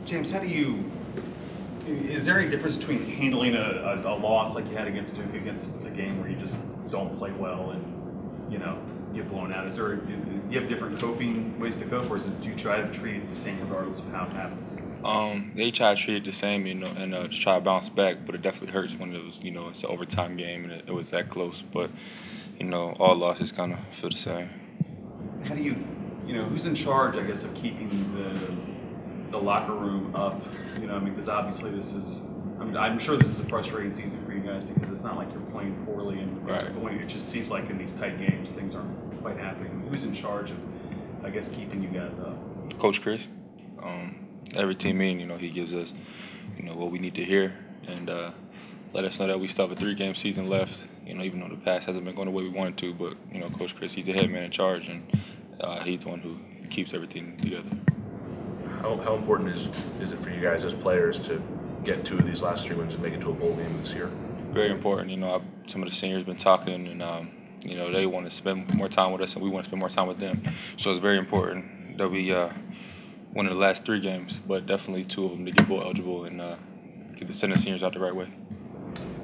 James, is there any difference between handling a loss like you had against Duke, against a game where you just don't play well and, get blown out? Do you have different coping ways to cope, or do you try to treat it the same regardless of how it happens? They try to treat it the same, and just try to bounce back, but it definitely hurts when it was, it's an overtime game and it was that close. But, all losses kind of feel the same. How do you, who's in charge, I guess, of keeping the locker room up? Because obviously I'm sure this is a frustrating season for you guys because it's not like you're playing poorly and things are going. It just seems like in these tight games things aren't quite happening. Who's in charge of, I guess, keeping you guys up? Coach Chris. Every team meeting, he gives us, what we need to hear and let us know that we still have a 3-game season left. Even though the past hasn't been going the way we wanted to, but Coach Chris, he's the head man in charge, and he's the one who keeps everything together. How important is it for you guys as players to get 2 of these last 3 wins and make it to a bowl game this year? Very important. Some of the seniors been talking, and they want to spend more time with us, and we want to spend more time with them. So it's very important that we win the last 3 games, but definitely 2 of them to get bowl eligible and send the seniors out the right way.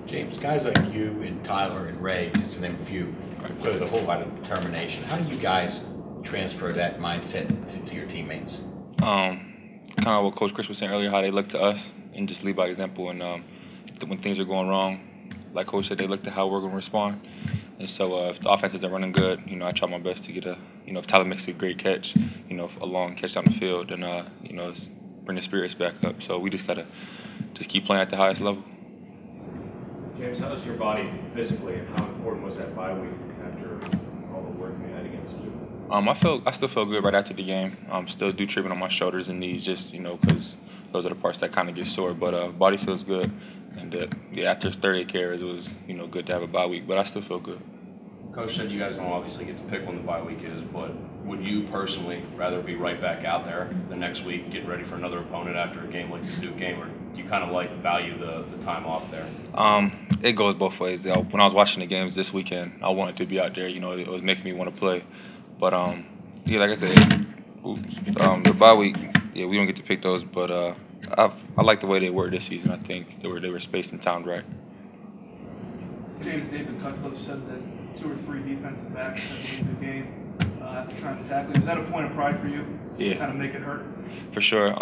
James, guys like you and Tyler and Ray, just to name a few, put a whole lot of determination. How do you guys transfer that mindset to your teammates? Kind of what Coach Chris was saying earlier, how they look to us and just lead by example. And when things are going wrong, like Coach said, they look to how we're going to respond. And so if the offense isn't running good, I try my best to get if Tyler makes a great catch, a long catch down the field, then, bring the spirits back up. So we just got to keep playing at the highest level. James, how's your body physically, and how important was that bye week after all the work you had against you? I still feel good right after the game. Still do treatment on my shoulders and knees, just because those are the parts that kind of get sore. But body feels good, and after 38 carries, it was good to have a bye week. But I still feel good. Coach said you guys don't obviously get to pick when the bye week is, but would you personally rather be right back out there the next week, getting ready for another opponent after a game like the Duke game, or do you kind of value the time off there? It goes both ways. When I was watching the games this weekend, I wanted to be out there. It was making me want to play. But like I said, the bye week, we don't get to pick those. But I like the way they were this season. I think they were spaced and timed right. James, David Cutcliffe said that 2 or 3 defensive backs had to leave the game after trying to tackle. Is that a point of pride for you? Yeah. Kind of make it hurt? For sure.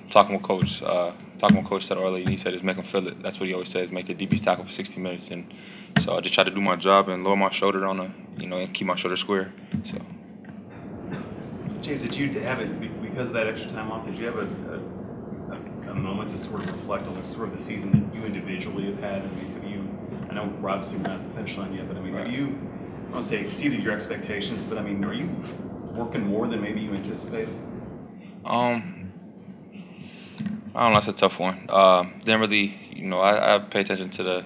Talking with Coach said earlier, he said it's make him feel it. That's what he always says, make the DBs tackle for 60 minutes. And so I just try to do my job and lower my shoulder on and keep my shoulder square. So. James, did you have it because of that extra time off? Did you have a moment to sort of reflect on sort of the season that you individually have had? I know we're obviously not at the finish line yet, but have you, I don't want to say exceeded your expectations, but are you working more than maybe you anticipated? I don't know, that's a tough one. Didn't really, I pay attention to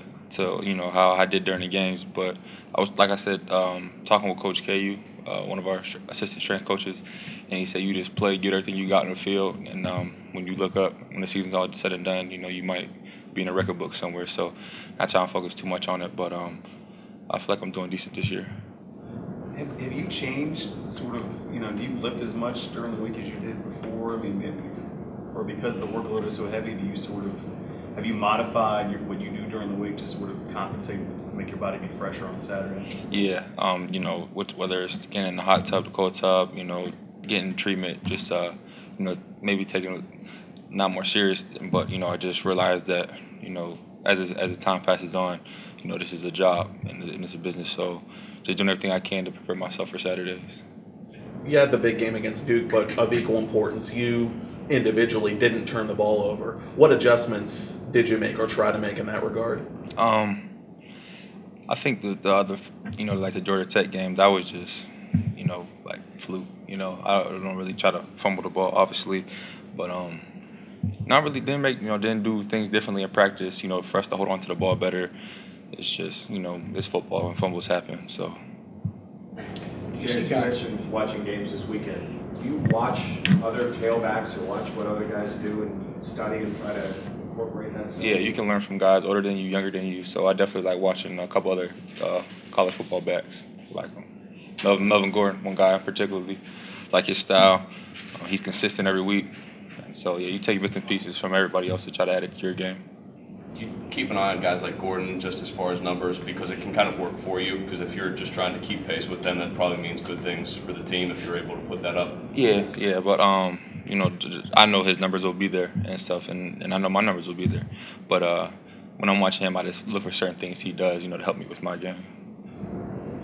how I did during the games, but I was, like I said, talking with Coach KU, one of our assistant strength coaches, and he said you just play, get everything you got in the field, and when you look up, when the season's all said and done, you might be in a record book somewhere. So not trying to focus too much on it, but I feel like I'm doing decent this year. Have you changed sort of, do you lift as much during the week as you did before? Because the workload is so heavy, do you have you modified what you do during the week to sort of compensate, make your body be fresher on Saturday? Yeah, whether it's getting in the hot tub, the cold tub, getting treatment, just, maybe taking it not more serious, but, I just realized that, as the time passes on, this is a job and it's a business, so just doing everything I can to prepare myself for Saturdays. You had the big game against Duke, but of equal importance, you individually didn't turn the ball over. What adjustments did you make or try to make in that regard? I think the other, like the Georgia Tech game, that was just, fluke. I don't really try to fumble the ball, obviously, but not really didn't do things differently in practice. For us to hold on to the ball better. It's just, it's football and fumbles happen. So. James, you mentioned watching games this weekend. Do you watch other tailbacks or watch what other guys do and study and try to incorporate that stuff? Yeah, you can learn from guys older than you, younger than you. So I definitely like watching a couple other college football backs, like Melvin Gordon, one guy particularly, like his style. He's consistent every week. So yeah, you take bits and pieces from everybody else to try to add it to your game. Do you keep an eye on guys like Gordon just as far as numbers, because it can kind of work for you? Because if you're just trying to keep pace with them, that probably means good things for the team if you're able to put that up. Yeah, but you know, I know his numbers will be there and stuff, and I know my numbers will be there. But when I'm watching him, I just look for certain things he does, you know, to help me with my game.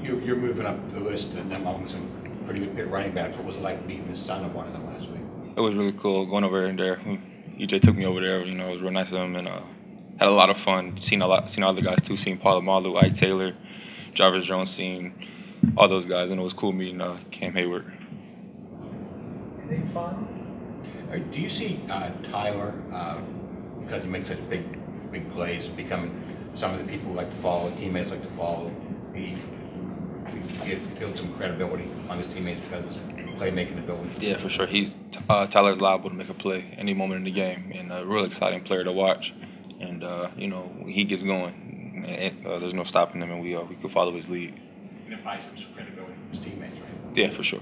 You're moving up the list and among some pretty good Pitt running backs. What was it like beating the son of one of them last week? It was really cool going over there. EJ took me over there. You know, it was real nice of him, and had a lot of fun. Seen all the guys too. Seen Polamalu, Ike Taylor, Jarvis Jones. Seen all those guys, and it was cool meeting Cam Hayward. Anything fun? Do you see Tyler, because he makes such big plays, becoming some of the people who like to follow, teammates like to follow? He built some credibility on his teammates because of his playmaking ability. Yeah, for sure. Tyler's liable to make a play any moment in the game, and a real exciting player to watch. And you know, he gets going, there's no stopping him, and we could follow his lead. And it buys him some credibility from his teammates, right? Yeah, for sure.